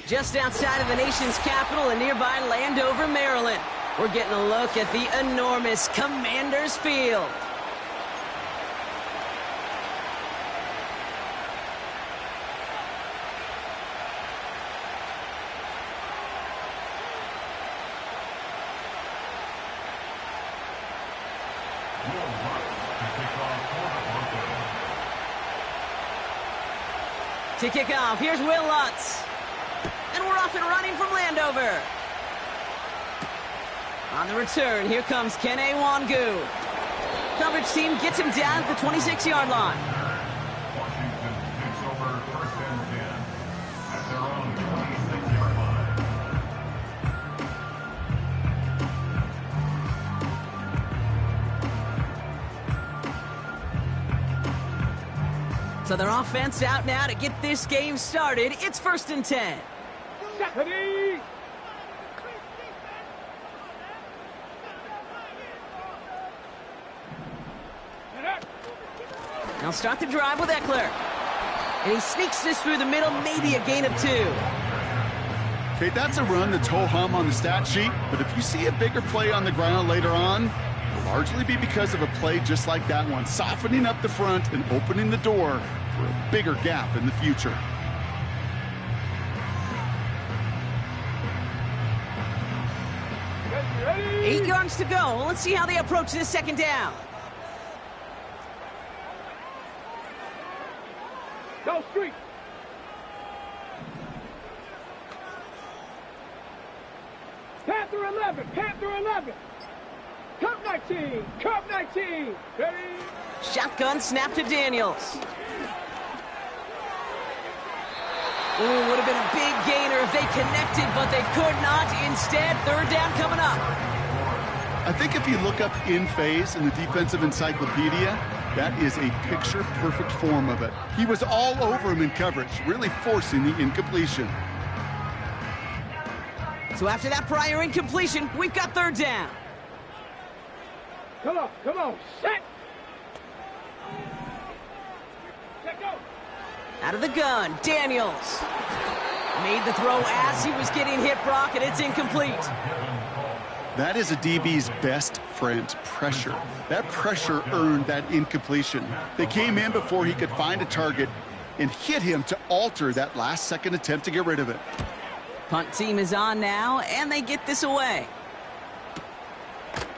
Just outside of the nation's capital in nearby Landover, Maryland, we're getting a look at the enormous Commanders Field. To kick off, here's Will Lutz. And we're off and running from Landover. On the return, here comes Kene Wangu. Coverage team gets him down at the 26-yard line. Washington takes over 1st and 10 at their own 26-yard line. So their offense out now to get this game started. It's 1st and 10. Now start the drive with Eckler. And he sneaks this through the middle, maybe a gain of 2. Okay, that's a run that's ho-hum on the stat sheet, but if you see a bigger play on the ground later on, it'll largely be because of a play just like that one, softening up the front and opening the door for a bigger gap in the future. Ready? 8 yards to go. Let's see how they approach this 2nd down. Go street. Panther 11, Panther 11. Cup 19, Cup 19. Ready? Shotgun snap to Daniels. Ooh, would have been a big gainer if they connected, but they could not. Instead, 3rd down coming up. I think if you look up in phase in the defensive encyclopedia, that is a picture-perfect form of it. He was all over him in coverage, really forcing the incompletion. So after that prior incompletion, we've got 3rd down. Come on, set. Set, go. Out of the gun, Daniels. Made the throw as he was getting hit, Brock, and it's incomplete. That is a DB's best friend, pressure. That pressure earned that incompletion. They came in before he could find a target and hit him to alter that last-second attempt to get rid of it. Punt team is on now, and they get this away.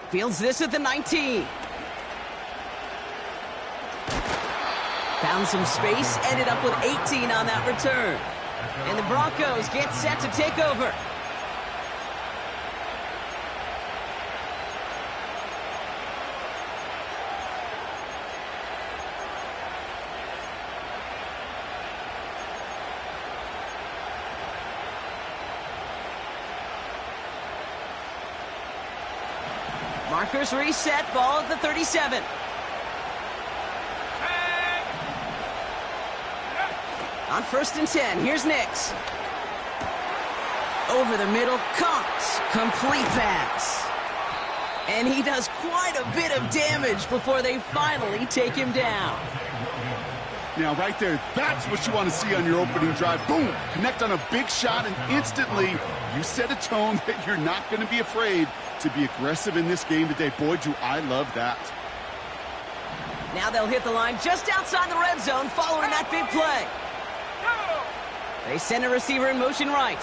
Fields this at the 19. Found some space, ended up with 18 on that return. And the Broncos get set to take over. Markers reset, ball at the 37. On 1st and 10, here's Nix. Over the middle, Cox, complete pass. And he does quite a bit of damage before they finally take him down. Now, right there, that's what you want to see on your opening drive. Boom! Connect on a big shot, and instantly you set a tone that you're not going to be afraid to be aggressive in this game today. Boy, do I love that. Now they'll hit the line just outside the red zone following that big play. They send a receiver in motion right.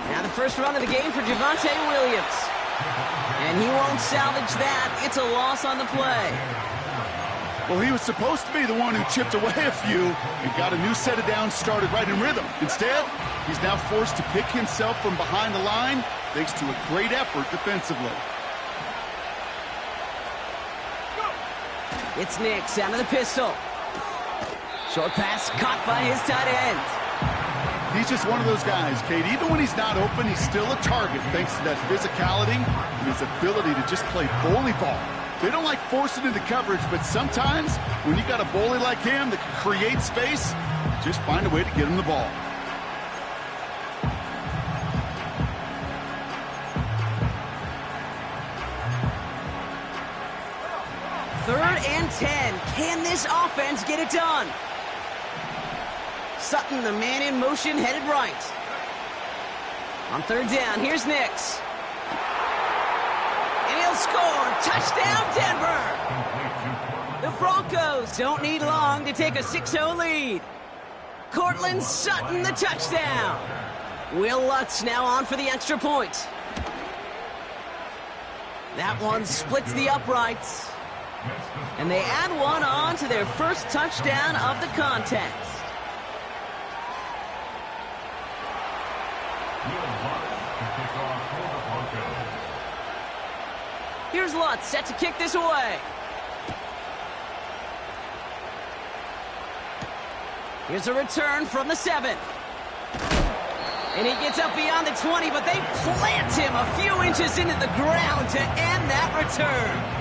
Now the first run of the game for Javonte Williams. And he won't salvage that. It's a loss on the play. Well, he was supposed to be the one who chipped away a few and got a new set of downs started right in rhythm. Instead, he's now forced to pick himself from behind the line thanks to a great effort defensively. It's Nix out of the pistol. Short pass caught by his tight end. He's just one of those guys, Kate. Even when he's not open, he's still a target thanks to that physicality and his ability to just play bully ball. They don't like forcing into coverage, but sometimes when you got a bully like him that can create space, just find a way to get him the ball. Third and 10. Can this offense get it done? Sutton, the man in motion, headed right. On third down, here's Nix. And he'll score. Touchdown, Denver. The Broncos don't need long to take a 6-0 lead. Cortland Sutton, the touchdown. Will Lutz now on for the extra point. That one splits the uprights. And they add one on to their first touchdown of the contest. Here's Lutz set to kick this away. Here's a return from the 7. And he gets up beyond the 20, but they plant him a few inches into the ground to end that return.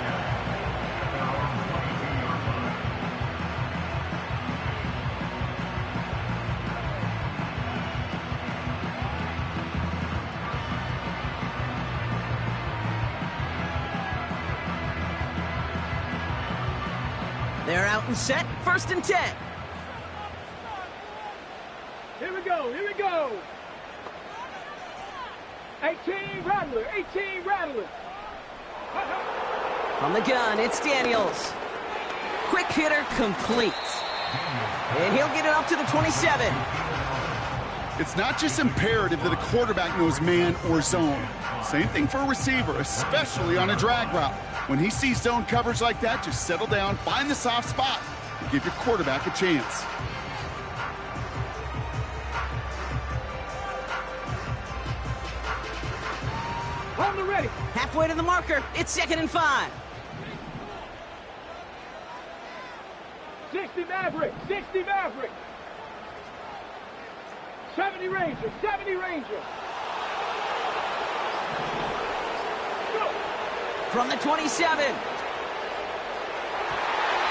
They're out and set, 1st and 10. Here we go, here we go. 18 Rattler, 18 Rattler. From the gun, it's Daniels. Quick hitter complete. And he'll get it up to the 27. It's not just imperative that a quarterback knows man or zone. Same thing for a receiver, especially on a drag route. When he sees zone coverage like that, just settle down, find the soft spot, and give your quarterback a chance. On the ready. Halfway to the marker, it's 2nd and 5. 60 Maverick, 60 Maverick. 70 Ranger, 70 Ranger. Go. From the 27.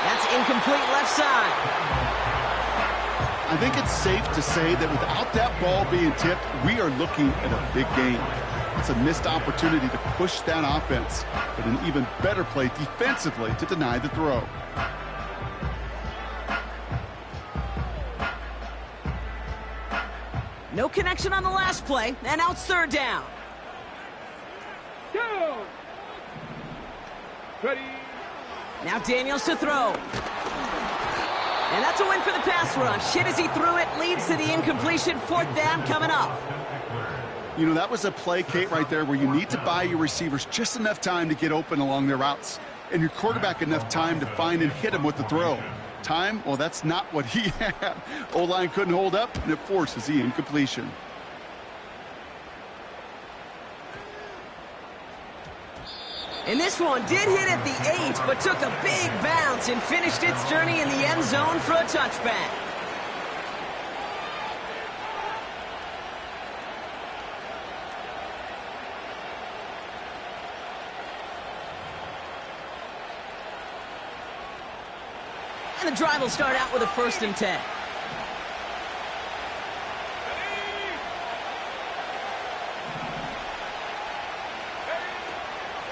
That's incomplete left side. I think it's safe to say that without that ball being tipped, we are looking at a big game. It's a missed opportunity to push that offense, but an even better play defensively to deny the throw. No connection on the last play, and now it's 3rd down. Go. Ready. Now Daniels to throw. And that's a win for the pass rush. Hit as he threw it, leads to the incompletion. 4th down coming up. You know, that was a play, Kate, right there where you need to buy your receivers just enough time to get open along their routes, and your quarterback enough time to find and hit him with the throw. Time, well, that's not what he had. O-line couldn't hold up, and it forces the incompletion. And this one did hit at the 8, but took a big bounce and finished its journey in the end zone for a touchback. And the drive will start out with a 1st and 10.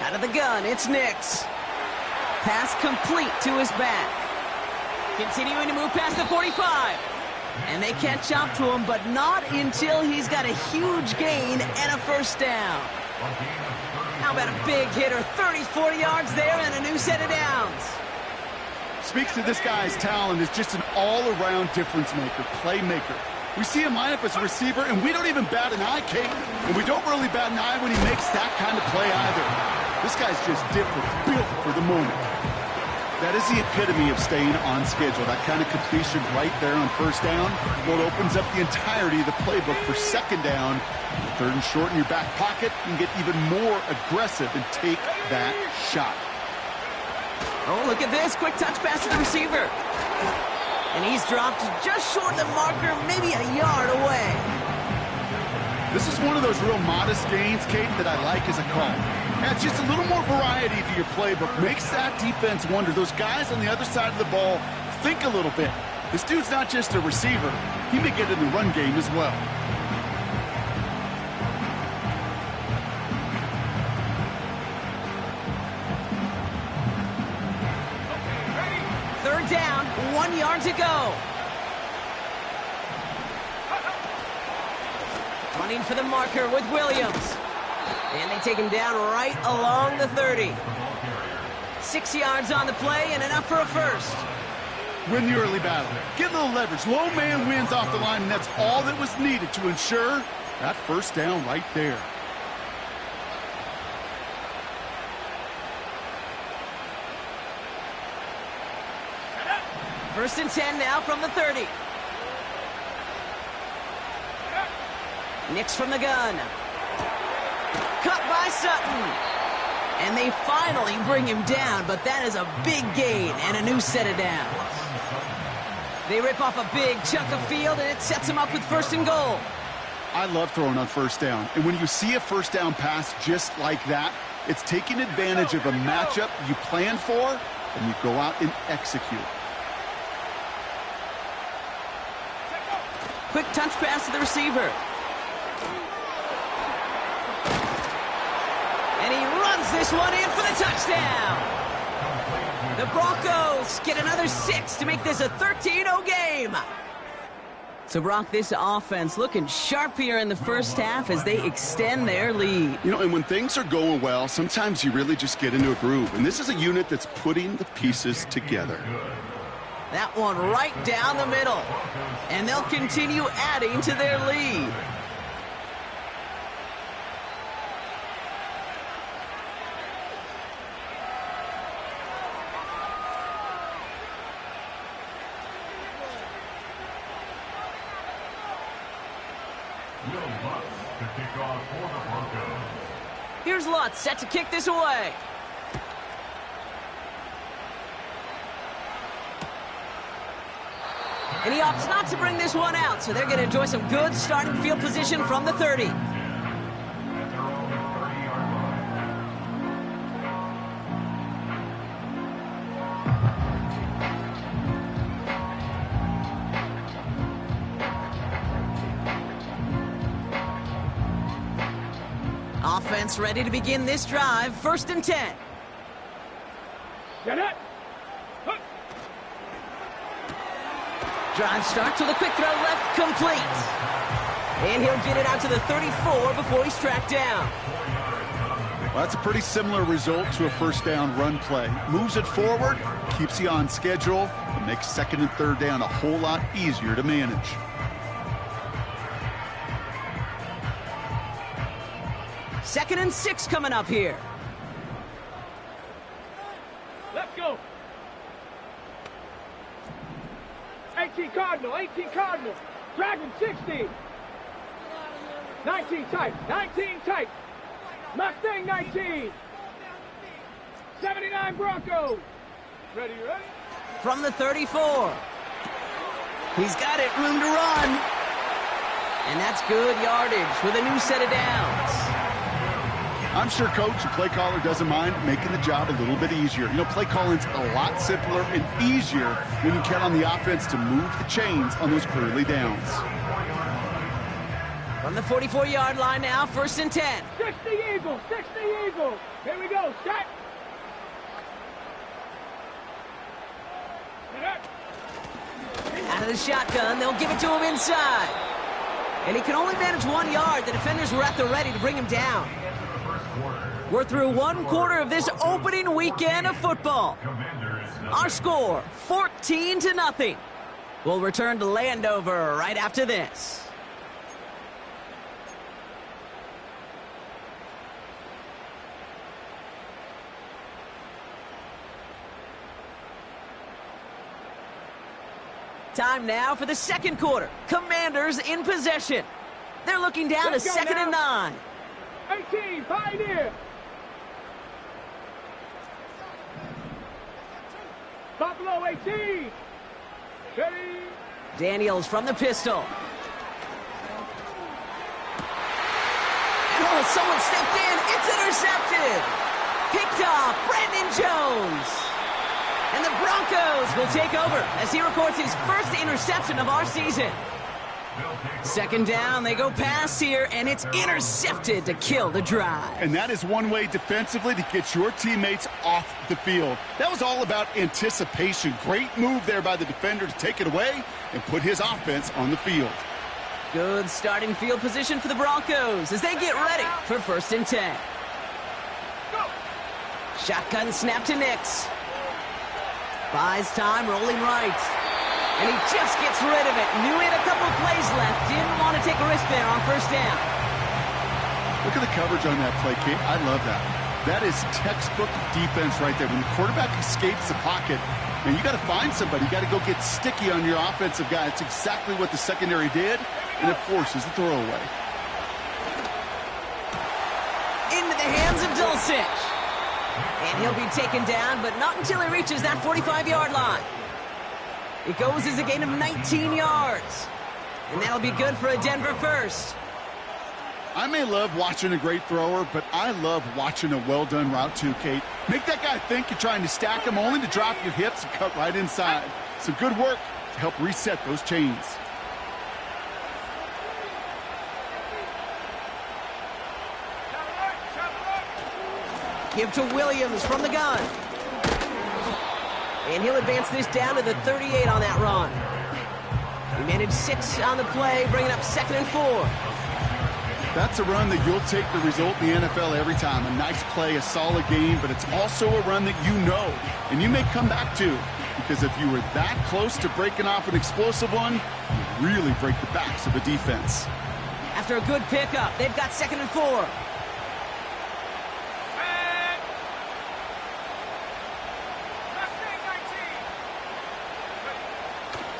Out of the gun, it's Nix. Pass complete to his back. Continuing to move past the 45. And they catch up to him, but not until he's got a huge gain and a 1st down. How about a big hitter? 34 yards there and a new set of downs. Speaks to this guy's talent as just an all-around difference maker, playmaker. We see him line up as a receiver, and we don't even bat an eye, Kate. And we don't really bat an eye when he makes that kind of play either. This guy's just different, built for the moment. That is the epitome of staying on schedule. That kind of completion right there on 1st down, well, it opens up the entirety of the playbook for 2nd down. 3rd and short in your back pocket, you can get even more aggressive and take that shot. Oh, look at this. Quick touch pass to the receiver. And he's dropped just short of the marker, maybe a yard away. This is one of those real modest gains, Kate, that I like as a call. Adds just a little more variety to your playbook. Makes that defense wonder. Those guys on the other side of the ball think a little bit. This dude's not just a receiver. He may get in the run game as well. Third down, 1 yard to go. Running for the marker with Williams. And they take him down right along the 30. 6 yards on the play and enough for a first. Win the early battle. Get a little leverage. Low man wins off the line, and that's all that was needed to ensure that first down right there. First and 10 now from the 30. Nix from the gun. Cut by Sutton. And they finally bring him down, but that is a big gain and a new set of downs. They rip off a big chunk of field, and it sets them up with first and goal. I love throwing on first down. And when you see a first down pass just like that, it's taking advantage of a matchup you plan for, and you go out and execute. Quick touch pass to the receiver. And he runs this one in for the touchdown. The Broncos get another 6 to make this a 13-0 game. So, Brock, this offense looking sharp here in the first half as they extend their lead. You know, and when things are going well, sometimes you really just get into a groove. And this is a unit that's putting the pieces together. That one right down the middle. And they'll continue adding to their lead. Here's Lutz set to kick this away. And he opts not to bring this one out, so they're going to enjoy some good starting field position from the 30. Offense ready to begin this drive. First and 10. Get it. Drive starts with a quick throw left, complete. And he'll get it out to the 34 before he's tracked down. Well, that's a pretty similar result to a first down run play. Moves it forward, keeps you on schedule, and makes second and third down a whole lot easier to manage. Second and 6 coming up here. Let's go. 18 Cardinal, 18 Cardinal. Dragon 60. 19 tight, 19 tight. Mustang 19. 79 Broncos. Ready, ready? From the 34. He's got it, room to run. And that's good yardage with a new set of downs. I'm sure coach and play caller doesn't mind making the job a little bit easier. You know, play calling's a lot simpler and easier when you count on the offense to move the chains on those early downs. From the 44-yard line now, first and 10. 60 Eagles, 60 Eagles. Here we go, set. Out of the shotgun, they'll give it to him inside. And he can only manage 1 yard. The defenders were at the ready to bring him down. We're through one quarter of this opening weekend of football. Our score, 14-0. We'll return to Landover right after this. Time now for the second quarter. Commanders in possession. They're looking down to second and 9. 18, Pioneer. Buffalo 18. Ready. Daniels from the pistol. Oh, someone stepped in. It's intercepted. Picked off Brandon Jones. And the Broncos will take over as he records his first interception of our season. Second down, they go pass here, and it's intercepted to kill the drive. And that is one way defensively to get your teammates off the field. That was all about anticipation. Great move there by the defender to take it away and put his offense on the field. Good starting field position for the Broncos as they get ready for 1st and 10. Shotgun snap to Nix. Buys time, rolling right. And he just gets rid of it. Knew he had a couple of plays left. Didn't want to take a risk there on 1st down. Look at the coverage on that play, Kate. I love that. That is textbook defense right there. When the quarterback escapes the pocket, and you got to find somebody. You got to go get sticky on your offensive guy. It's exactly what the secondary did, and it forces the throwaway. Into the hands of Dulcich. And he'll be taken down, but not until he reaches that 45-yard line. It goes as a gain of 19 yards. And that'll be good for a Denver first. I may love watching a great thrower, but I love watching a well-done route too, Kate. Make that guy think you're trying to stack him only to drop your hips and cut right inside. Some good work to help reset those chains. Give to Williams from the gun. And he'll advance this down to the 38 on that run. He managed 6 on the play, bringing up 2nd and 4. That's a run that you'll take the result in the NFL every time. A nice play, a solid game, but it's also a run that you know, and you may come back to. Because if you were that close to breaking off an explosive one, you really break the backs of a defense. After a good pickup, they've got 2nd and 4.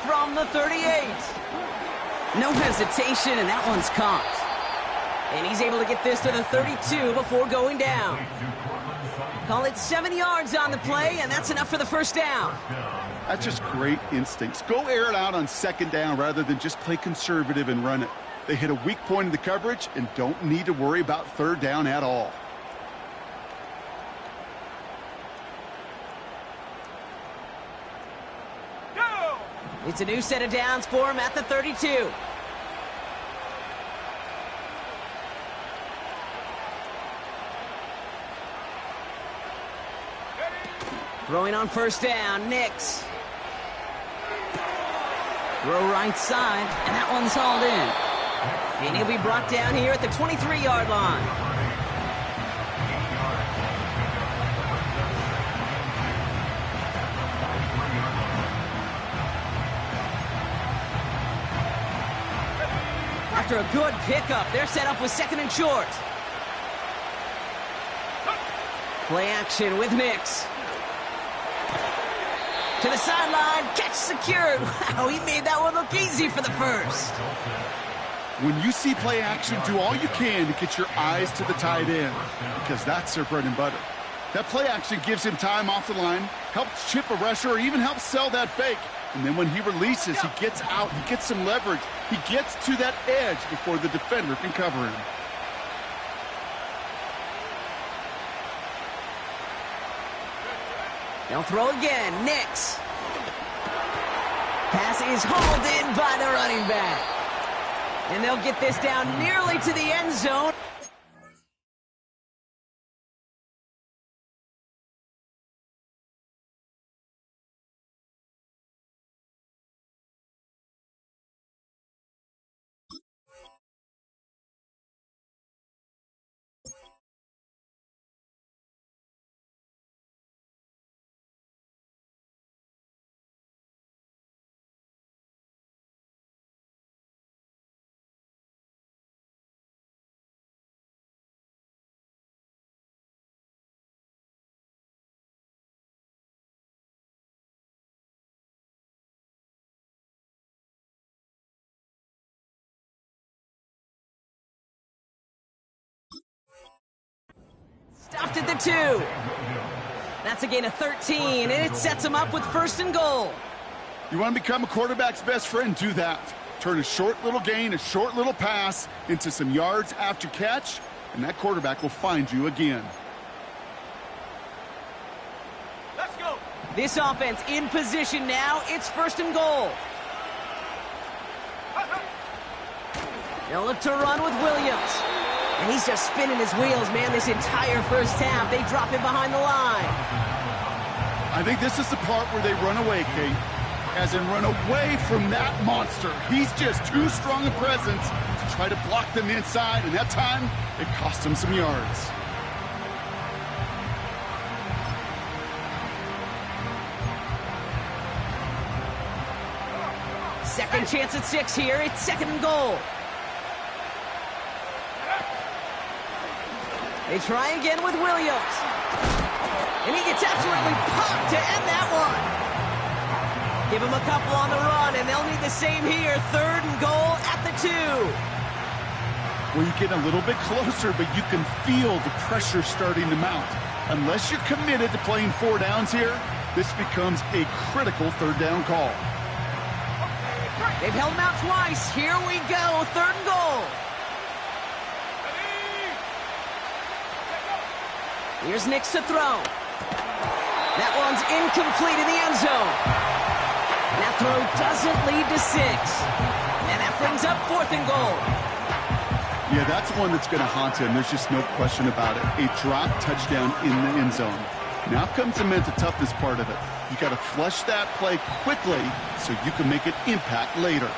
From the 38. No hesitation, and that one's caught. And he's able to get this to the 32 before going down. Call it 7 yards on the play, and that's enough for the 1st down. That's just great instincts. Go air it out on 2nd down rather than just play conservative and run it. They hit a weak point in the coverage and don't need to worry about 3rd down at all. It's a new set of downs for him at the 32. Throwing on 1st down, Nix. Throw right side, and that one's hauled in. And he'll be brought down here at the 23-yard line. After a good pickup, they're set up with 2nd and short. Play action with Nix. To the sideline, catch secured. Wow, he made that one look easy for the 1st. When you see play action, do all you can to get your eyes to the tight end, because that's their bread and butter. That play action gives him time off the line, helps chip a rusher, or even helps sell that fake. And then when he releases, he gets out, he gets some leverage. He gets to that edge before the defender can cover him. They'll throw again, Nix. Pass is hauled in by the running back. And they'll get this down nearly to the end zone. Stopped at the 2. That's a gain of 13, and it sets him up with 1st and goal. You want to become a quarterback's best friend? Do that. Turn a short little gain, a short little pass into some yards after catch, and that quarterback will find you again. Let's go. This offense in position now. It's 1st and goal. They'll look to run with Williams. And he's just spinning his wheels, man, this entire 1st half. They drop him behind the line. I think this is the part where they run away, Kate. as in run away from that monster. He's just too strong a presence to try to block them inside, and that time, it cost him some yards. Second chance at 6 here. It's 2nd and goal. They try again with Williams. And he gets absolutely popped to end that one. Give him a couple on the run, and they'll need the same here. 3rd and goal at the 2. Well, you get a little bit closer, but you can feel the pressure starting to mount. Unless you're committed to playing 4 downs here, this becomes a critical 3rd down call. They've held him out twice. Here we go. 3rd and goal. Here's Nix to throw. That one's incomplete in the end zone. That throw doesn't lead to 6. And that brings up 4th and goal. Yeah, that's one that's going to haunt him. There's just no question about it. A drop touchdown in the end zone. Now comes the mental toughness part of it. You got to flush that play quickly so you can make an impact later.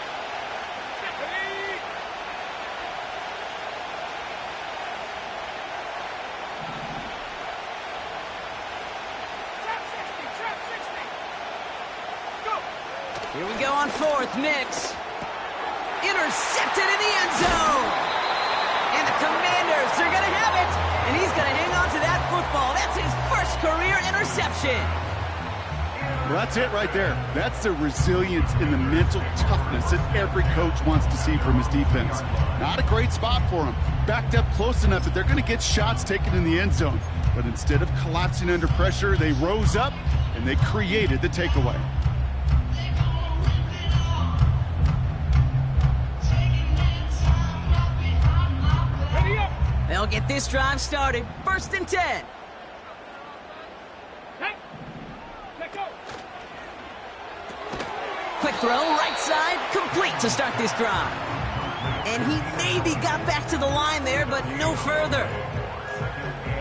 Here we go on 4th. Nix. Intercepted in the end zone. And the Commanders, they're going to have it. And he's going to hang on to that football. That's his first career interception. Well, that's it right there. That's the resilience and the mental toughness that every coach wants to see from his defense. Not a great spot for him. Backed up close enough that they're going to get shots taken in the end zone. But instead of collapsing under pressure, they rose up and they created the takeaway. They'll get this drive started. 1st and 10. Quick throw, right side, complete to start this drive. And he maybe got back to the line there, but no further.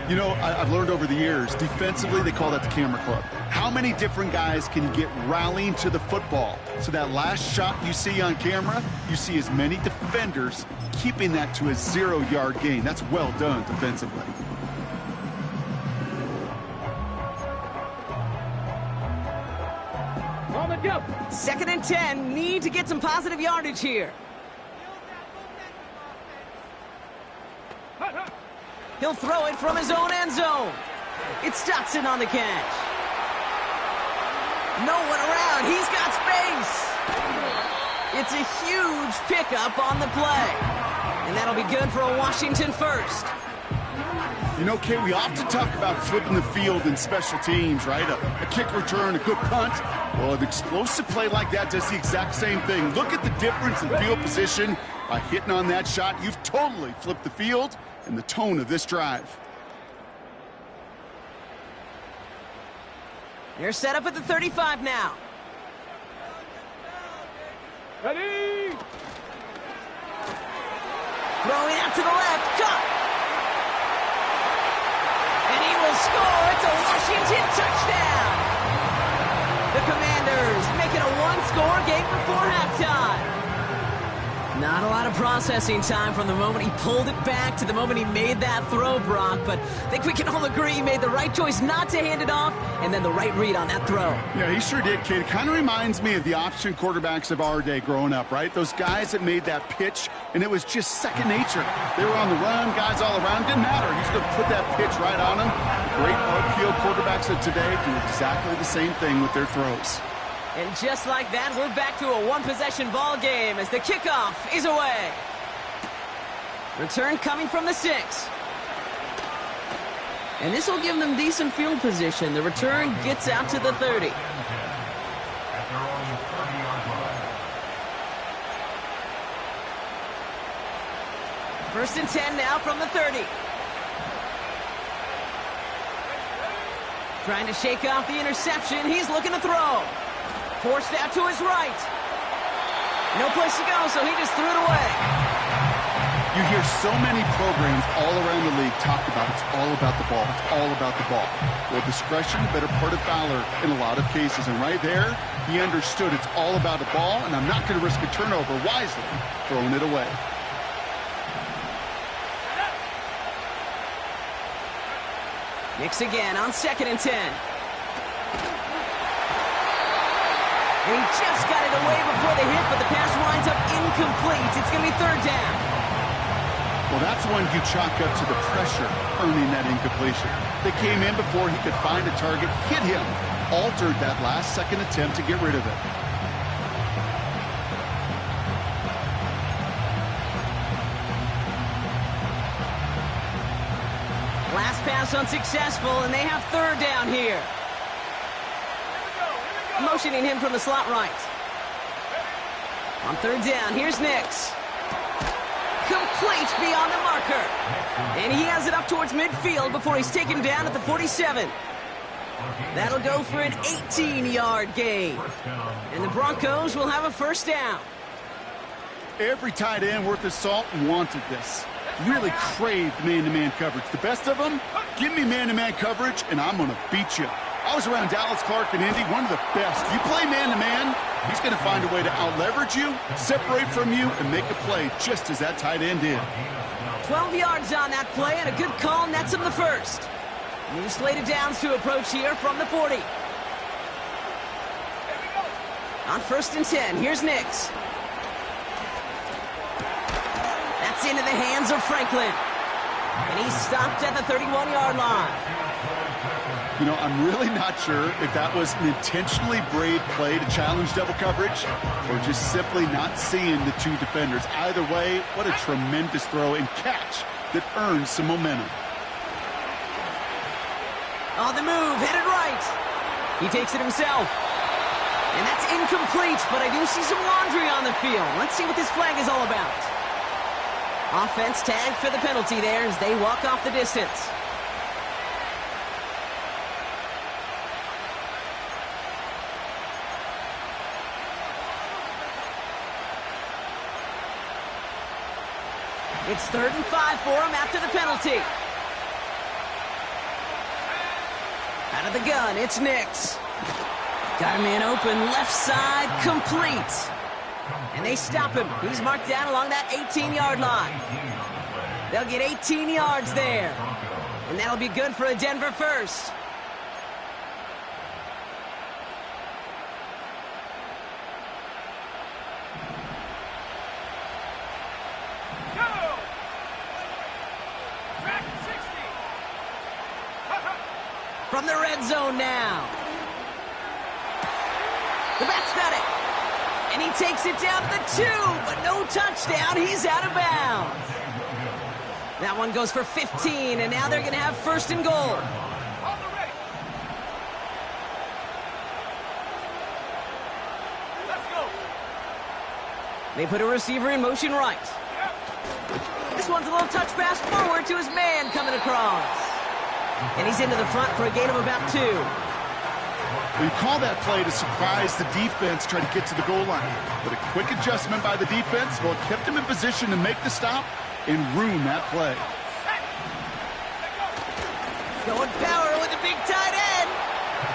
You know, I've learned over the years, defensively, they call that the camera club. How many different guys can you get rallying to the football? So that last shot you see on camera, you see as many defenders keeping that to a 0-yard gain. That's well done defensively. On the jump. 2nd and 10, need to get some positive yardage here. He'll throw it from his own end zone. It's Dotson on the catch. No one around. He's got space. It's a huge pickup on the play. And that'll be good for a Washington first. You know, Kate, we often talk about flipping the field in special teams, right? A kick return, a good punt. Well, an explosive play like that does the exact same thing. Look at the difference in field position. By hitting on that shot, you've totally flipped the field and the tone of this drive. They're set up at the 35 now. Ready? Throwing out to the left, cut! And he will score. It's a Washington touchdown. The Commanders make it a 1-score game before halftime. Not a lot of processing time from the moment he pulled it back to the moment he made that throw, Brock. But I think we can all agree he made the right choice not to hand it off, and then the right read on that throw. Yeah, he sure did, kid. It kind of reminds me of the option quarterbacks of our day growing up, right? Those guys that made that pitch, and it was just second nature. They were on the run, guys all around. Didn't matter. He's going to put that pitch right on him. The great RPO quarterbacks of today do exactly the same thing with their throws. And just like that, we're back to a one-possession ball game as the kickoff is away. Return coming from the 6. And this will give them decent field position. The return gets out to the 30. At their own 30-yard line. 1st and 10 now from the 30. Trying to shake off the interception. He's looking to throw. Forced out to his right. No place to go, so he just threw it away. You hear so many programs all around the league talk about it's all about the ball. It's all about the ball. Well, discretion, the better part of valor in a lot of cases. And right there, he understood it's all about the ball, and I'm not going to risk a turnover wisely, throwing it away. Knicks again on 2nd and 10. And he just got it away before the hit, but the pass winds up incomplete. It's going to be 3rd down. Well, that's one you chalk up to the pressure earning that incompletion. They came in before he could find a target, hit him, altered that last-second attempt to get rid of it. Last pass unsuccessful, and they have 3rd down here. Motioning him from the slot right. On 3rd down, here's Nix. Complete beyond the marker. And he has it up towards midfield before he's taken down at the 47. That'll go for an 18-yard gain. And the Broncos will have a 1st down. Every tight end worth his salt wanted this. Really craved man-to-man coverage. The best of them, give me man-to-man coverage, and I'm going to beat you. I was around Dallas Clark and Indy, one of the best. You play man-to-man, he's going to find a way to out-leverage you, separate from you, and make a play just as that tight end did. 12 yards on that play, and a good call nets him the 1st. New slated downs to approach here from the 40. On 1st and 10, here's Nix. That's into the hands of Franklin. And he's stopped at the 31-yard line. You know, I'm really not sure if that was an intentionally brave play to challenge double coverage or just simply not seeing the two defenders. Either way, what a tremendous throw and catch that earns some momentum. On the move, headed right. He takes it himself. And that's incomplete, but I do see some laundry on the field. Let's see what this flag is all about. Offense tagged for the penalty there as they walk off the distance. It's 3rd and 5 for him after the penalty. Out of the gun, it's Nix. Got a man open, left side, complete. And they stop him. He's marked down along that 18-yard line. They'll get 18 yards there. And that'll be good for a Denver 1st. From the red zone now. The back's got it. And he takes it down to the 2, but no touchdown. He's out of bounds. That one goes for 15, and now they're going to have 1st and goal. Let's go. They put a receiver in motion right. This one's a little touch pass forward to his man coming across. And he's into the front for a gain of about 2. We call that play to surprise the defense, try to get to the goal line. But a quick adjustment by the defense, well, it kept him in position to make the stop and ruin that play. Going power with the big tight end.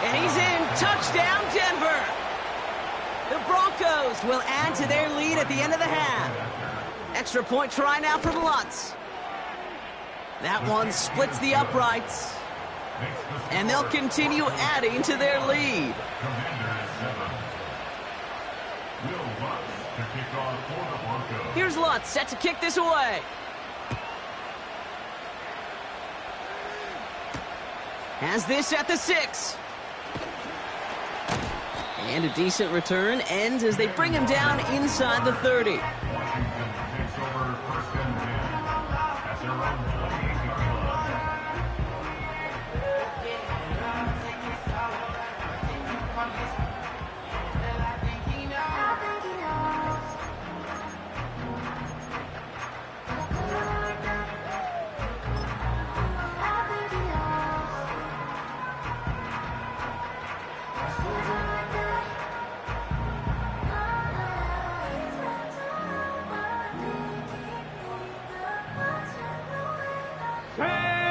And he's in. Touchdown, Denver. The Broncos will add to their lead at the end of the half. Extra point try now from Lutz. That one splits the uprights. And they'll continue adding to their lead. Here's Lutz set to kick this away. Has this at the 6. And a decent return ends as they bring him down inside the 30.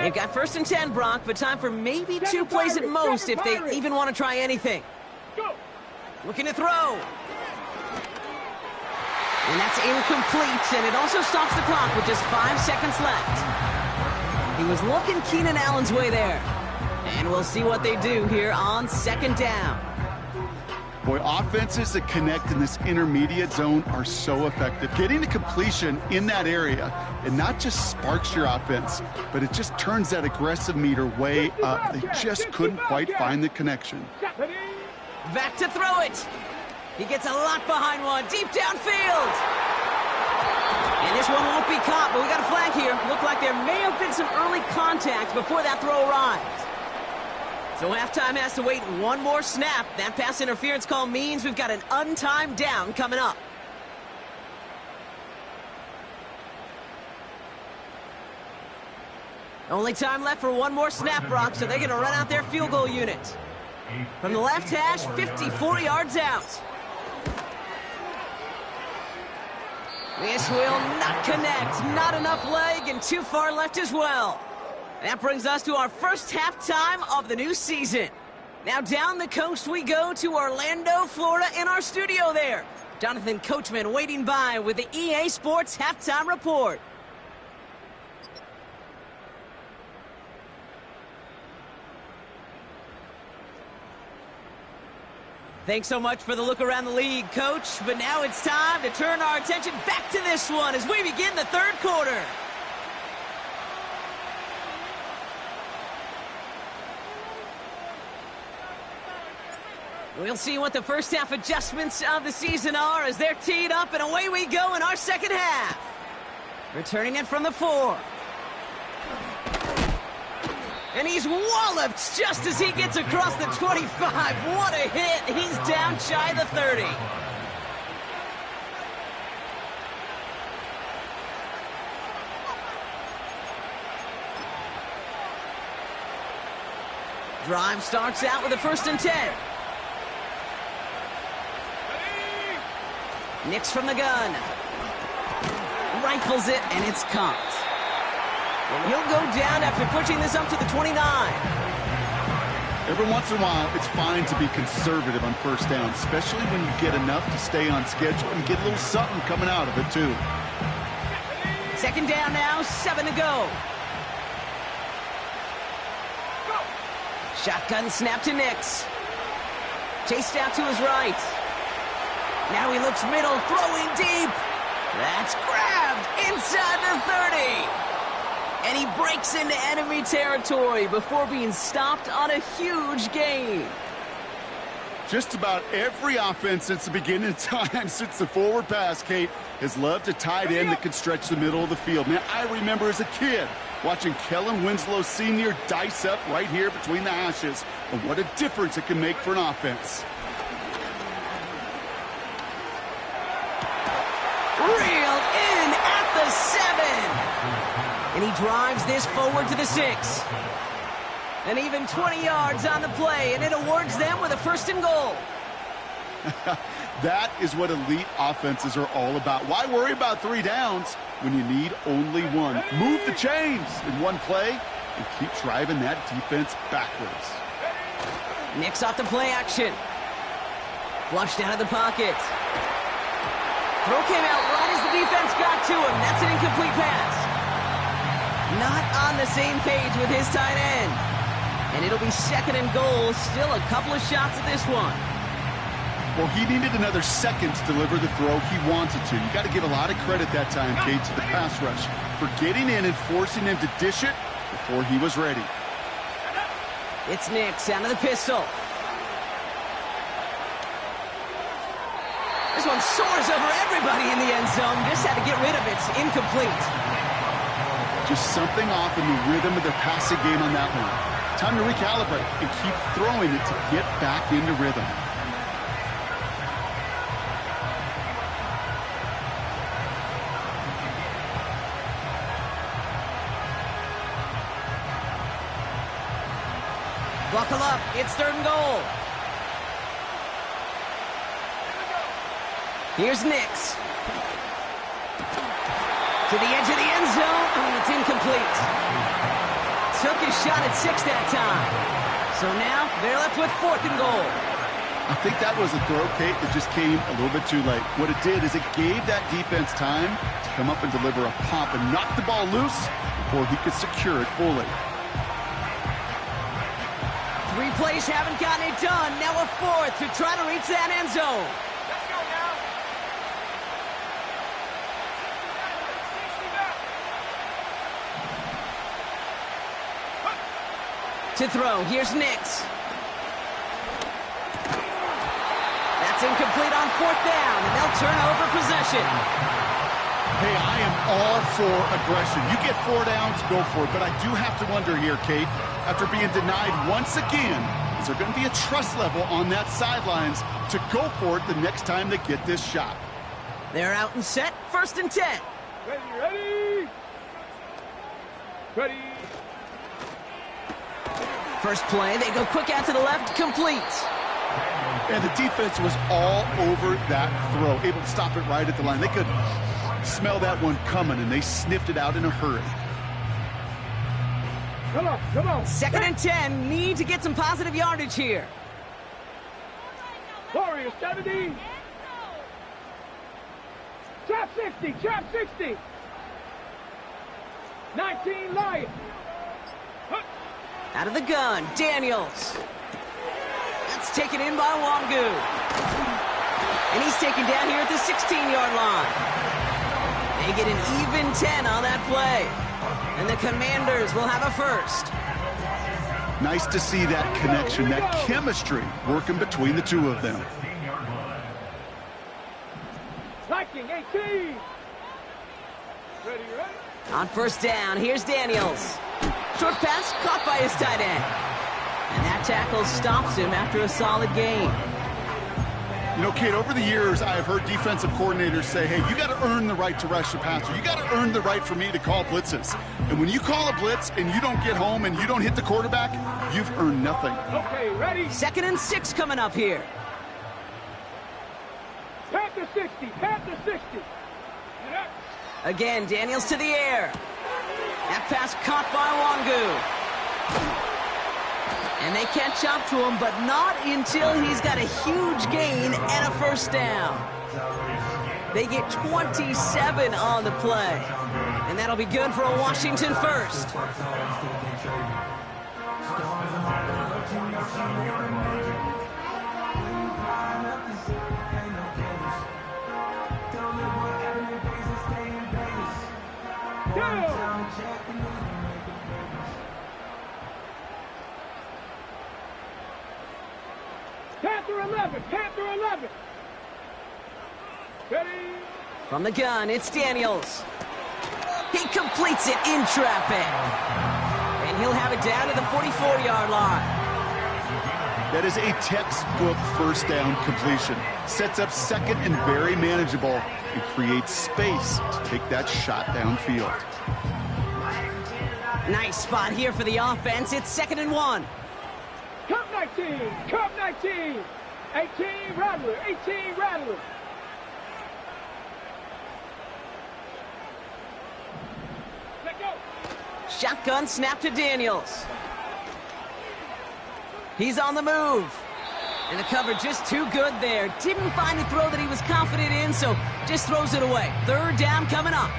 They've got 1st and 10, Brock, but time for maybe 2 plays at most if they even want to try anything. Looking to throw. And that's incomplete, and it also stops the clock with just 5 seconds left. He was looking Keenan Allen's way there. And we'll see what they do here on 2nd down. Boy, offenses that connect in this intermediate zone are so effective. Getting the completion in that area, it not just sparks your offense, but it just turns that aggressive meter way up. They just couldn't quite find the connection. Back to throw it. He gets a lot behind one, deep downfield. And this one won't be caught, but we got a flag here. Looked like there may have been some early contact before that throw arrived. So halftime has to wait 1 more snap. That pass interference call means we've got an untimed down coming up. Only time left for 1 more snap, Brock, so they're going to run out their field goal unit. From the left hash, 54 yards out. This will not connect. Not enough leg and too far left as well. That brings us to our first halftime of the new season. Now down the coast we go to Orlando, Florida in our studio there. Jonathan Coachman waiting by with the EA Sports Halftime Report. Thanks so much for the look around the league, Coach. But now it's time to turn our attention back to this one as we begin the 3rd quarter. We'll see what the first half adjustments of the season are as they're teed up, and away we go in our 2nd half. Returning it from the 4. And he's walloped just as he gets across the 25. What a hit. He's down shy of the 30. Drive starts out with a 1st and 10. Nix from the gun. Rifles it, and it's caught. And he'll go down after pushing this up to the 29. Every once in a while, it's fine to be conservative on 1st down, especially when you get enough to stay on schedule and get a little something coming out of it, too. 2nd down now, 7 to go. Shotgun snap to Nix. Chased out to his right. Now he looks middle, throwing deep. That's grabbed inside the 30. And he breaks into enemy territory before being stopped on a huge gain. Just about every offense since the beginning of time, since the forward pass, Kate, has loved a tight end that can stretch the middle of the field. Man, I remember as a kid watching Kellen Winslow Sr. dice up right here between the hashes. And what a difference it can make for an offense. Reeled in at the 7. And he drives this forward to the 6. And even 20 yards on the play, and it awards them with a 1st and goal. That is what elite offenses are all about. Why worry about 3 downs when you need only 1? Move the chains in 1 play and keep driving that defense backwards. Nix off the play action. Flushed out of the pocket. Throw came out right as the defense got to him. That's an incomplete pass. Not on the same page with his tight end. And it'll be 2nd and goal. Still a couple of shots at this one. Well, he needed another second to deliver the throw he wanted to. You got to give a lot of credit that time, Kate, to the pass rush for getting in and forcing him to dish it before he was ready. It's Nix out of the pistol. This one soars over everybody in the end zone. Just had to get rid of it. It's incomplete. Just something off in the rhythm of the passing game on that one. Time to recalibrate and keep throwing it to get back into rhythm. Buckle up. It's 3rd and goal. Here's Nix. To the edge of the end zone. Oh, it's incomplete. took his shot at 6 that time. So now they're left with 4th and goal. I think that was a throw, Kate, that just came a little bit too late. What it did is it gave that defense time to come up and deliver a pump and knock the ball loose before he could secure it fully. 3 plays haven't gotten it done. Now a 4th to try to reach that end zone. Let's go now. To throw, here's Nix. That's incomplete on 4th down, and they'll turn over possession. Hey, I am all for aggression. You get 4 downs, go for it. But I do have to wonder here, Kate, after being denied once again, is there going to be a trust level on that sidelines to go for it the next time they get this shot? They're out and set, 1st and 10. Ready. Ready. First play, they go quick out to the left, complete. And the defense was all over that throw, able to stop it right at the line. They could smell that one coming, and they sniffed it out in a hurry. Come on, come on. 2nd and 10, need to get some positive yardage here. Warriors 70. Trap 60, trap 60. 19 Lions. Out of the gun, Daniels. That's taken in by Wangu. And he's taken down here at the 16-yard line. They get an even 10 on that play. And the Commanders will have a 1st. Nice to see that connection, that chemistry working between the two of them. Viking 18. Ready. On 1st down, here's Daniels. Short pass caught by his tight end. And that tackle stops him after a solid gain. You know, Kate, over the years, I have heard defensive coordinators say, hey, you got to earn the right to rush the passer. You got to earn the right for me to call blitzes. And when you call a blitz and you don't get home and you don't hit the quarterback, you've earned nothing. Okay, ready. 2nd and 6 coming up here. Panther 60, Panther 60. Again, Daniels to the air. That pass caught by Wangu. And they catch up to him, but not until he's got a huge gain and a 1st down. They get 27 on the play. And that'll be good for a Washington 1st. Panther 11, Panther 11. Ready. From the gun, it's Daniels. He completes it in traffic. And he'll have it down to the 44-yard line. That is a textbook 1st down completion. Sets up 2nd and very manageable and creates space to take that shot downfield. Nice spot here for the offense. It's 2nd and 1. Cup 19, Cup 19. 18 Rattler, 18 Rattler. Let go. Shotgun snap to Daniels. He's on the move. And the cover just too good there. Didn't find a throw that he was confident in, so just throws it away. 3rd down coming up.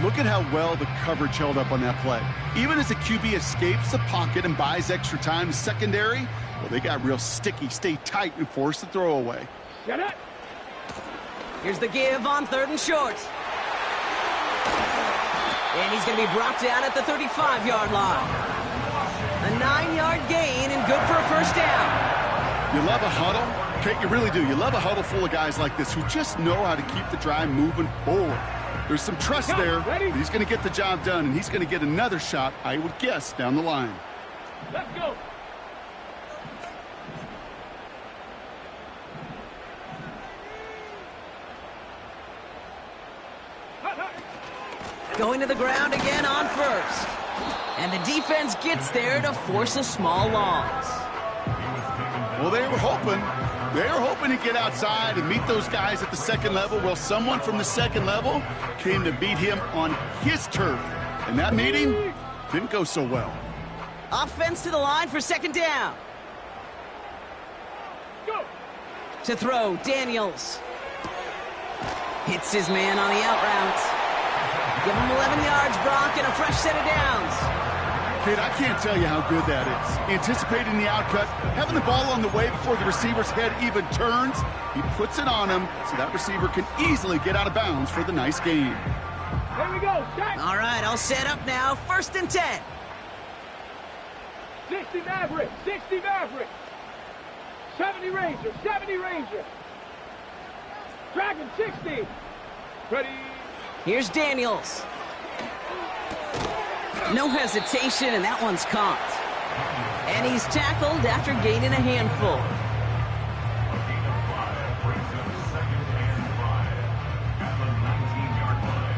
Look at how well the coverage held up on that play. Even as the QB escapes the pocket and buys extra time secondary, well, they got real sticky, stay tight, and force the throw away. Get it. Here's the give on 3rd and short. And he's going to be brought down at the 35-yard line. A 9-yard gain and good for a 1st down. You love a huddle? Kate, you really do. You love a huddle full of guys like this who just know how to keep the drive moving forward. There's some trust there. He's going to get the job done, and he's going to get another shot, I would guess, down the line. Let's go. Going to the ground again on 1st. And the defense gets there to force a small loss. Well, they were hoping to get outside and meet those guys at the 2nd level. Well, someone from the 2nd level came to beat him on his turf. And that meeting Didn't go so well. Offense to the line for second down. Go. To throw, Daniels. Hits his man on the out route. Give him 11 yards, Brock, and a fresh set of downs. Kid, I can't tell you how good that is. Anticipating the outcut, having the ball on the way before the receiver's head even turns. He puts it on him so that receiver can easily get out of bounds for the nice gain. Here we go. Set. All right, all set up now. 1st and 10. 60 Maverick. 60 Maverick. 70 Ranger. 70 Ranger. Dragon 60. Ready. Here's Daniels. No hesitation, and that one's caught. And he's tackled after gaining a handful. A gain of 5 brings them 2nd and 5 at the 19-yard line.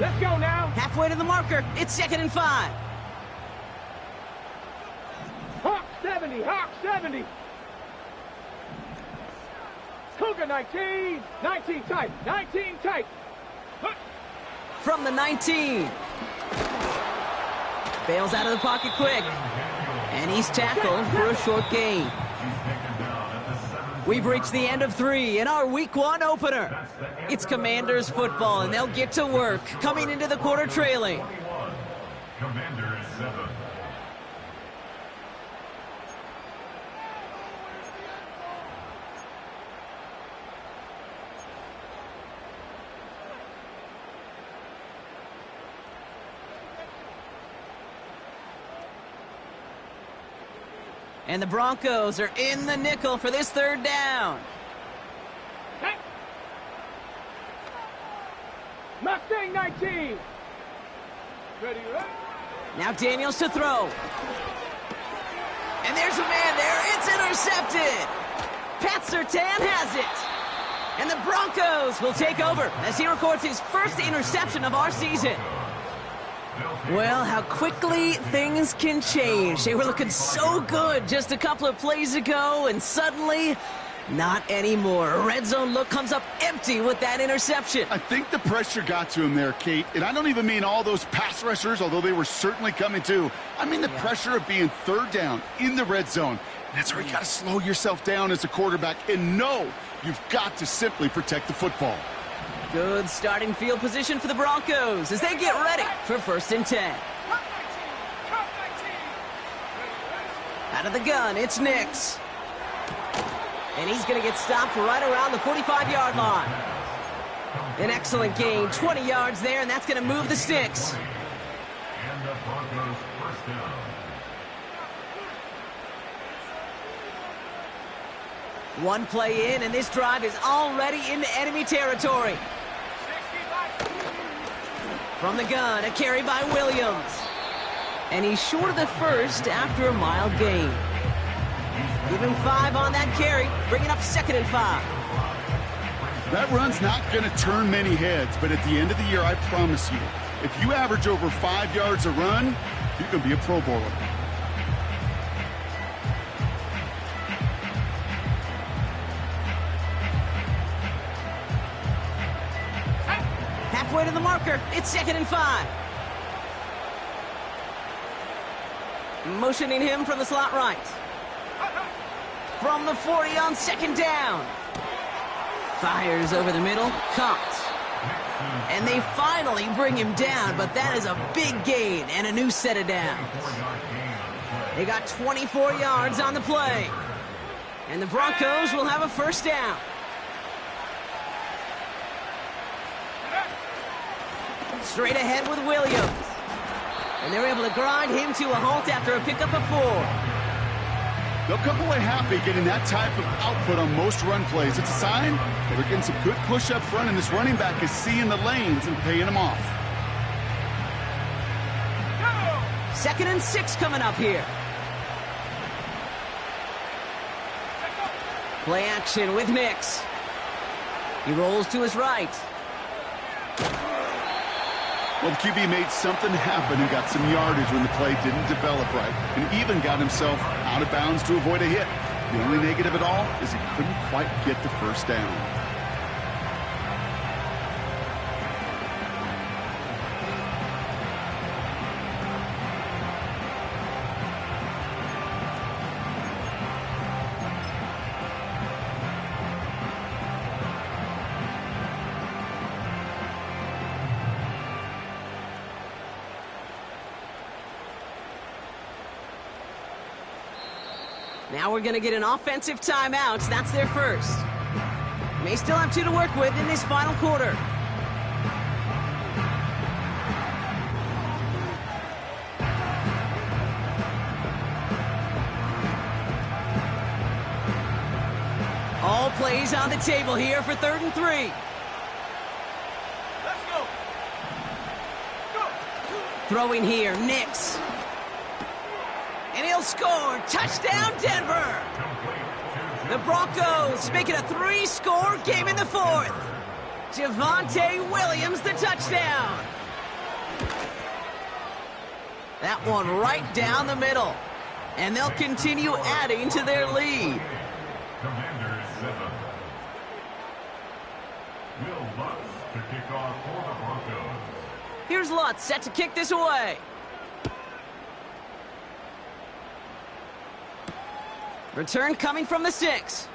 Let's go now. Halfway to the marker. It's 2nd and 5. Hawk 70. Hawk 70. Cougar 19. 19 tight. 19 tight. From the 19. Bails out of the pocket quick. And he's tackled for a short gain. We've reached the end of 3 in our Week 1 opener. It's Commanders football, and they'll get to work, coming into the quarter trailing. 21. Commanders 7. And the Broncos are in the nickel for this 3rd down. Hey. Mustang 19. Ready, right? Now Daniels to throw. And there's a man there. It's intercepted. Pat Surtain has it. And the Broncos will take over as he records his first interception of our season. Well, how quickly things can change. They were looking so good just a couple of plays ago, and suddenly, not anymore. A red zone look comes up empty with that interception. I think the pressure got to him there, Kate. And I don't even mean all those pass rushers, although they were certainly coming too. I mean the pressure of being 3rd down in the red zone. And that's where you got to slow yourself down as a quarterback and know you've got to simply protect the football. Good starting field position for the Broncos as they get ready for 1st and 10. Out of the gun, it's Nix. And he's going to get stopped right around the 45-yard line. An excellent gain, 20 yards there, and that's going to move the sticks. And the Broncos 1st down. One play in, and this drive is already into enemy territory. From the gun, a carry by Williams. And he's short of the first after a mild gain. Give him 5 on that carry, bringing up 2nd and 5. That run's not going to turn many heads, but at the end of the year, I promise you, if you average over 5 yards a run, you can be a Pro Bowler. Halfway to the marker, it's 2nd and 5. Motioning him from the slot right. From the 40 on 2nd down. Fires over the middle, caught. And they finally bring him down, but that is a big gain and a new set of downs. They got 24 yards on the play. And the Broncos will have a 1st down. Straight ahead with Williams. And they're able to grind him to a halt after a pickup of 4. They'll come away happy getting that type of output on most run plays. It's a sign that they're getting some good push up front, and this running back is seeing the lanes and paying them off. 2nd and 6 coming up here. Play action with Nix. He rolls to his right. Well, the QB made something happen and got some yardage when the play didn't develop right, and even got himself out of bounds to avoid a hit. The only negative at all is he couldn't quite get the 1st down. Now we're going to get an offensive timeout. That's their first. May still have 2 to work with in this final quarter. All plays on the table here for 3rd and 3. Let's go. Throwing here, Nix. And he'll score. Touchdown, Denver. The Broncos make it a 3-score game in the 4th. Javonte Williams, the touchdown. That one right down the middle. And they'll continue adding to their lead. Commanders 7. Will Lutz to kick off for the Broncos. Here's Lutz set to kick this away. Return coming from the 6.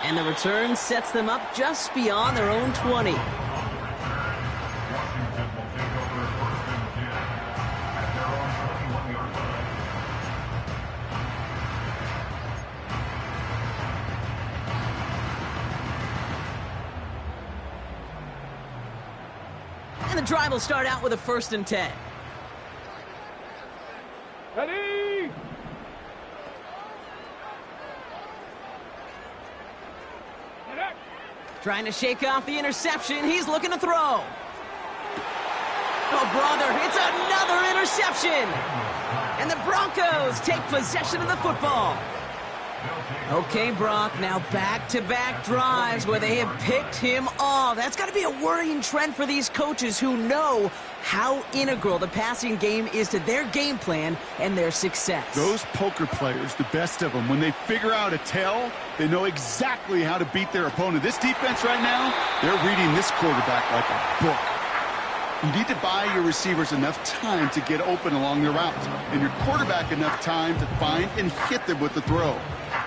And the return sets them up just beyond their own 20. Washington will take over 1st and 10 at their own 21-yard line. And the drive will start out with a 1st and 10. Ready? Get up. Trying to shake off the interception. He's looking to throw. Oh, brother, it's another interception. And the Broncos take possession of the football. Okay, Brock, now back-to-back drives where they have picked him off. That's got to be a worrying trend for these coaches who know how integral the passing game is to their game plan and their success. Those poker players, the best of them, when they figure out a tell, they know exactly how to beat their opponent. This defense right now, they're reading this quarterback like a book. You need to buy your receivers enough time to get open along their route, and your quarterback enough time to find and hit them with the throw.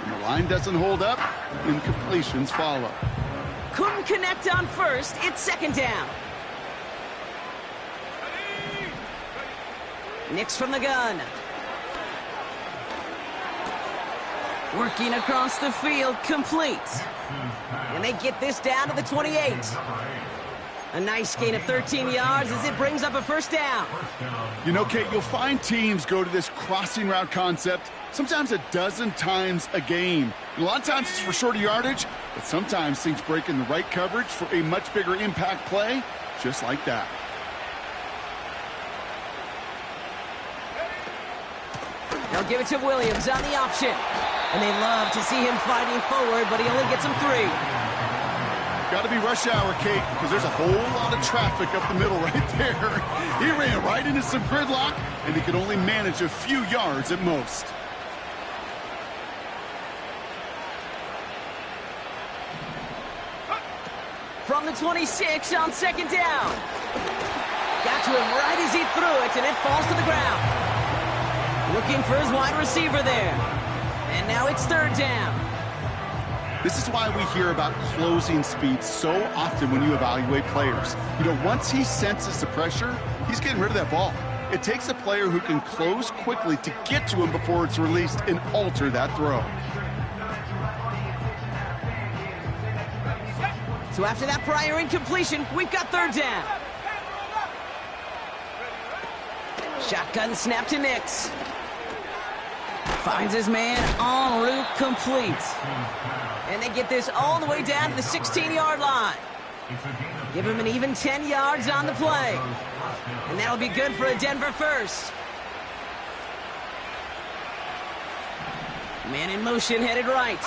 When the line doesn't hold up, incompletions follow. Couldn't connect on 1st. It's 2nd down. Nix from the gun. Working across the field, complete. And they get this down to the 28. A nice gain of 13 yards as it brings up a 1st down. You know, Kate, you'll find teams go to this crossing route concept sometimes a dozen times a game. A lot of times it's for shorter yardage, but sometimes things break in the right coverage for a much bigger impact play, just like that. They'll give it to Williams on the option. And they love to see him fighting forward, but he only gets them 3. Got to be rush hour, Kate, because there's a whole lot of traffic up the middle right there. He ran right into some gridlock, and he could only manage a few yards at most. From the 26 on 2nd down. Got to him right as he threw it, and it falls to the ground. Looking for his wide receiver there. And now it's 3rd down. This is why we hear about closing speed so often when you evaluate players. You know, once he senses the pressure, he's getting rid of that ball. It takes a player who can close quickly to get to him before it's released and alter that throw. So after that prior incompletion, we've got 3rd down. Shotgun snap to Nix. Finds his man en route, complete. And they get this all the way down to the 16-yard line. Give him an even 10 yards on the play. And that'll be good for a Denver 1st. Man in motion, headed right.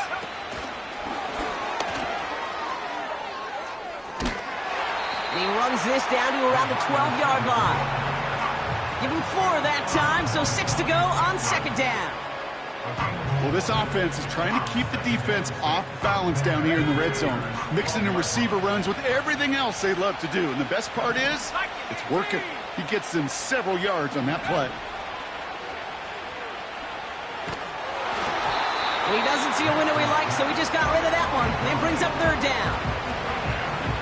And he runs this down to around the 12-yard line. Give him 4 that time, so 6 to go on 2nd down. Well, this offense is trying to keep the defense off balance down here in the red zone, mixing in receiver runs with everything else they love to do. And the best part is, it's working. He gets them several yards on that play. And he doesn't see a window he likes, so he just got rid of that one. And it brings up 3rd down.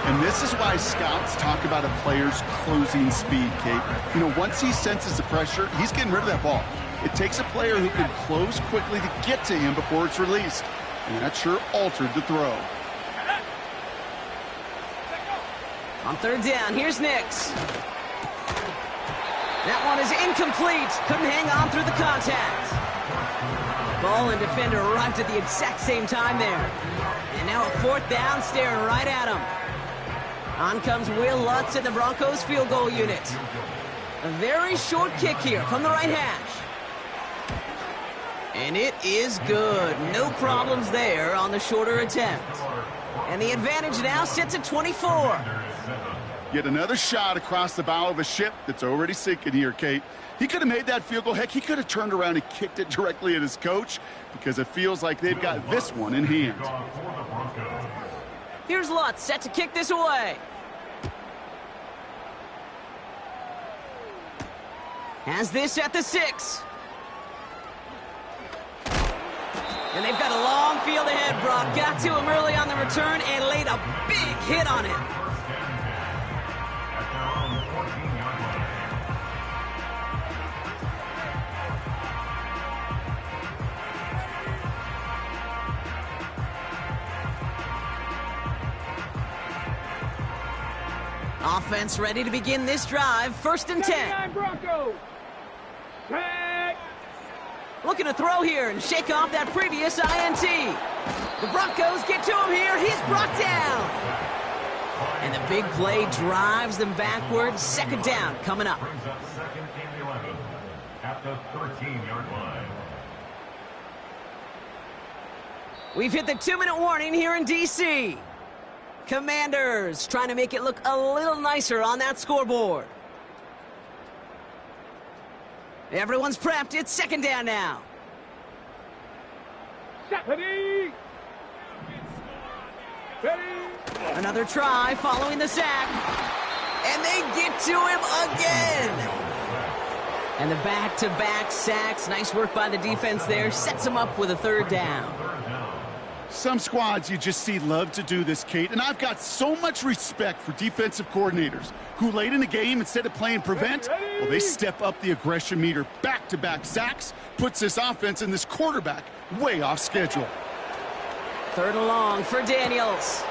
And this is why scouts talk about a player's closing speed, Kate. You know, once he senses the pressure, he's getting rid of that ball. It takes a player who can close quickly to get to him before it's released. And that sure altered the throw. On third down, here's Nix. That one is incomplete. Couldn't hang on through the contact. Ball and defender arrived at the exact same time there. And now a fourth down, staring right at him. On comes Will Lutz in the Broncos field goal unit. A very short kick here from the right hash. And it is good. No problems there on the shorter attempt. And the advantage now sits at 24. Yet another shot across the bow of a ship that's already sinking here, Kate. He could have made that field goal. Heck, he could have turned around and kicked it directly at his coach because it feels like they've got this one in hand. Here's Lutz set to kick this away. Has this at the 6. And they've got a long field ahead, Brock. Got to him early on the return and laid a big hit on him. Offense ready to begin this drive. 1st and 10. Broncos. Tag. Looking to throw here and shake off that previous INT. The Broncos get to him here. He's brought down. And the big play drives them backwards. 2nd down coming up. Brings up 2nd and 11 at the 13-yard line. We've hit the 2-minute warning here in D.C. Commanders trying to make it look a little nicer on that scoreboard. Everyone's prepped. It's 2nd down now. Ready. Ready. Another try following the sack. And they get to him again. And the back-to-back sacks. Nice work by the defense there. Sets him up with a 3rd down. Some squads you just see love to do this, Kate, and I've got so much respect for defensive coordinators who late in the game, instead of playing prevent, well, they step up the aggression meter. Back-to-back sacks puts this offense and this quarterback way off schedule. 3rd and long for Daniels.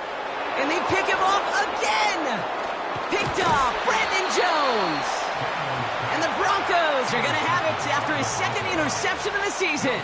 And they pick him off again. Picked off Brandon Jones. And the Broncos are going to have it after his 2nd interception of the season.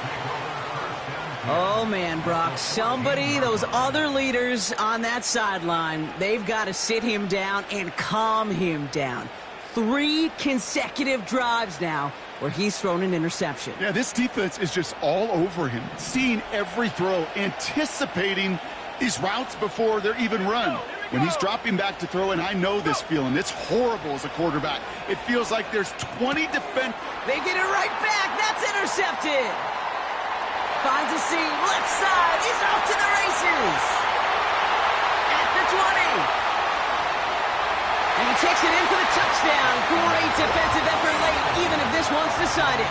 Oh, man, Brock, those other leaders on that sideline, they've got to sit him down and calm him down. 3 consecutive drives now where he's thrown an interception. Yeah, this defense is just all over him, seeing every throw, anticipating these routes before they're even run. When he's dropping back to throw, and I know this feeling, it's horrible as a quarterback. It feels like there's 20 defenders. They get it right back. That's intercepted. Finds a seam, left side, he's off to the races. At the 20. And he takes it in for the touchdown. Great defensive effort late, even if this one's decided.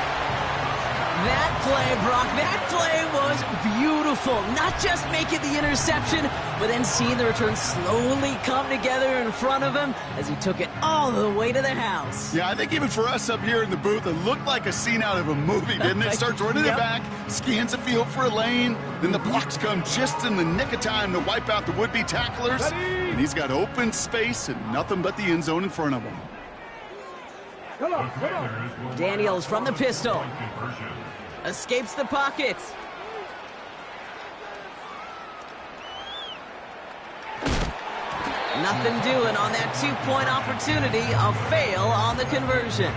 That play, Brock, that play was beautiful. Not just making the interception, but then seeing the return slowly come together in front of him as he took it all the way to the house. Yeah, I think even for us up here in the booth, it looked like a scene out of a movie, didn't it? Starts running it back, scans the field for a lane, then the blocks come just in the nick of time to wipe out the would-be tacklers, and he's got open space and nothing but the end zone in front of him. Come on. Daniels from the pistol. Escapes the pocket. Nothing doing on that 2-point opportunity. A fail on the conversion.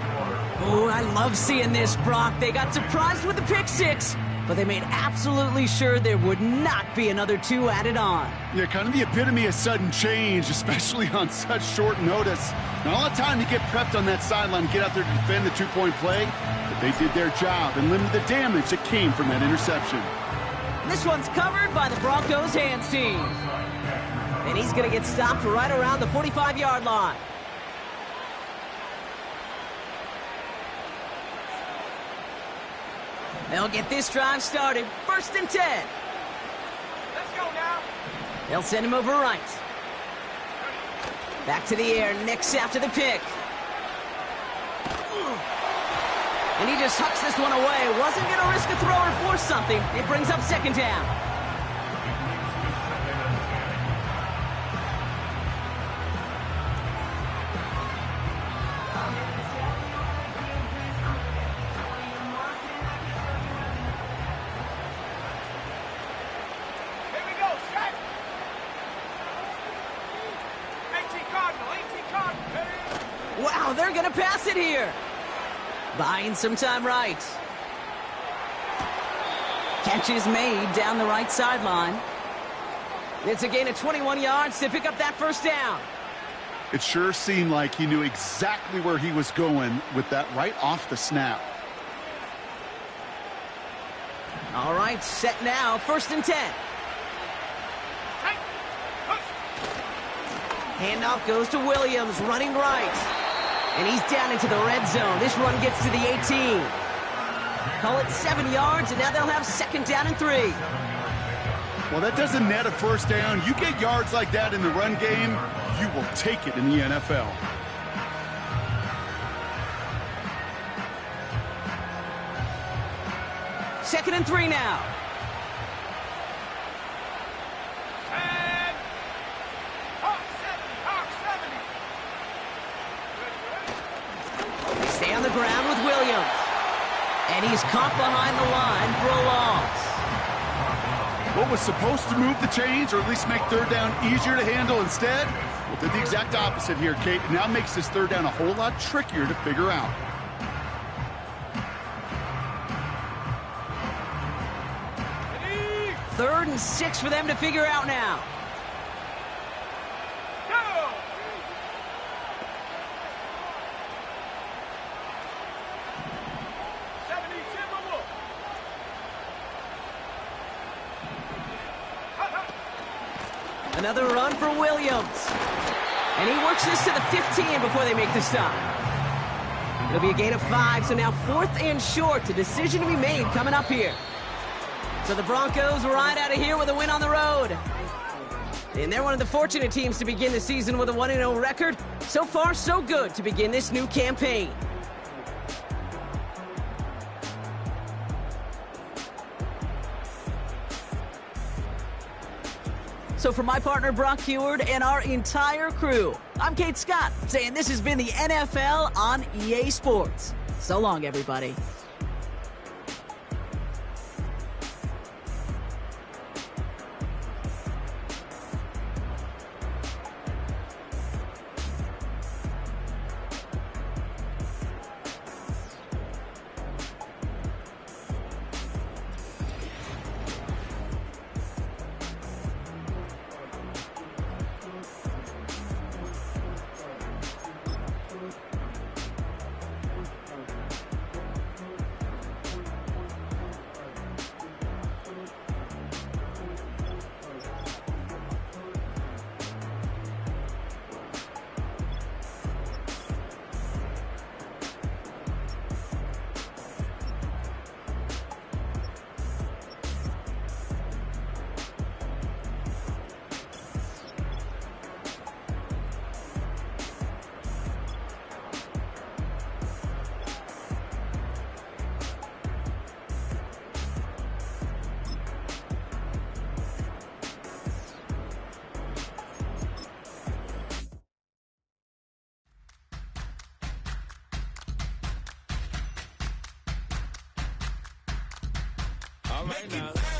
Oh, I love seeing this, Brock. They got surprised with the pick 6, but they made absolutely sure there would not be another 2 added on. Yeah, kind of the epitome of sudden change, especially on such short notice. Not all the time to get prepped on that sideline and get out there to defend the 2-point play, but they did their job and limited the damage that came from that interception. This one's covered by the Broncos hands team. And he's going to get stopped right around the 45-yard line. They'll get this drive started. 1st and 10. Let's go now. They'll send him over right. Back to the air. Nix after the pick. And he just hucks this one away. Wasn't going to risk a throw or force something. It brings up second down. Here we go, set. 18 Cardinal, 18 Cardinal. Wow, they're going to pass it here. Buying some time right. Catch is made down the right sideline. It's a gain of 21 yards to pick up that first down. It sure seemed like he knew exactly where he was going with that right off the snap. All right, set now, 1st and 10. Handoff goes to Williams, running right. And he's down into the red zone. This run gets to the 18. Call it 7 yards, and now they'll have 2nd down and 3. Well, that doesn't net a first down. You get yards like that in the run game, you will take it in the NFL. Second and 3 now. And Hawk 70, Hawk 70. They stay on the ground with Williams. And he's caught behind the line for a loss. What was supposed to move the chains, or at least make 3rd down easier to handle instead, well, did the exact opposite here, Kate. Now makes this 3rd down a whole lot trickier to figure out. Ready? 3rd and 6 for them to figure out now. Go! Another run for Williams. And he works this to the 15 before they make the stop. It'll be a gain of 5, so now 4th and short. A decision to be made coming up here. So the Broncos ride out of here with a win on the road. And they're one of the fortunate teams to begin the season with a 1-0 record. So far, so good to begin this new campaign. So for my partner, Brock Heward, and our entire crew, I'm Kate Scott, saying this has been the NFL on EA Sports. So long, everybody. All right now.